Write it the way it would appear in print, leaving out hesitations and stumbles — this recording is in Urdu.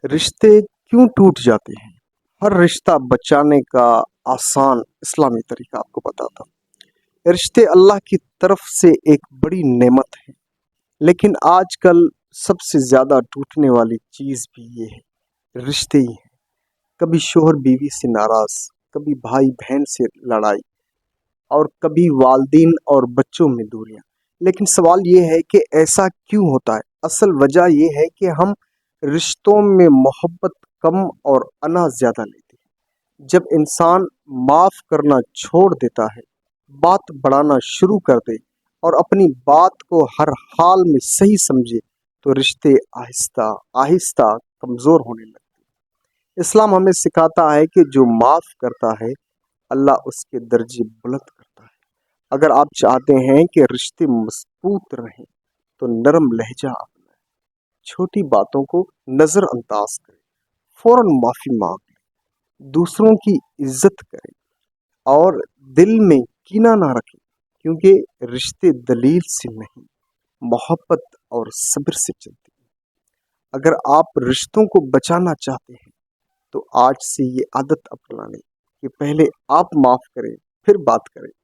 رشتے کیوں ٹوٹ جاتے ہیں؟ ہر رشتہ بچانے کا آسان اسلامی طریقہ آپ کو بتاتا ہوں۔ رشتے اللہ کی طرف سے ایک بڑی نعمت ہے، لیکن آج کل سب سے زیادہ ٹوٹنے والی چیز بھی یہ ہے، رشتے ہی ہیں۔ کبھی شوہر بیوی سے ناراض، کبھی بھائی بہن سے لڑائی، اور کبھی والدین اور بچوں میں دوریاں۔ لیکن سوال یہ ہے کہ ایسا کیوں ہوتا ہے؟ اصل وجہ یہ ہے کہ ہم رشتوں میں محبت کم اور انا زیادہ لیتے ہیں۔ جب انسان معاف کرنا چھوڑ دیتا ہے، بات بڑھانا شروع کر دے اور اپنی بات کو ہر حال میں صحیح سمجھے، تو رشتے آہستہ آہستہ کمزور ہونے لگتے ہیں۔ اسلام ہمیں سکھاتا ہے کہ جو معاف کرتا ہے اللہ اس کے درجے بلند کرتا ہے۔ اگر آپ چاہتے ہیں کہ رشتے مضبوط رہیں تو نرم لہجہ اپنائیں، چھوٹی باتوں کو نظر انداز کریں، فوراً معافی مانگ لیں، دوسروں کی عزت کریں اور دل میں کینہ نہ رکھیں، کیونکہ رشتے دلیل سے نہیں، محبت اور صبر سے چلتے ہیں۔ اگر آپ رشتوں کو بچانا چاہتے ہیں تو آج سے یہ عادت اپنا لیں کہ پہلے آپ معاف کریں، پھر بات کریں۔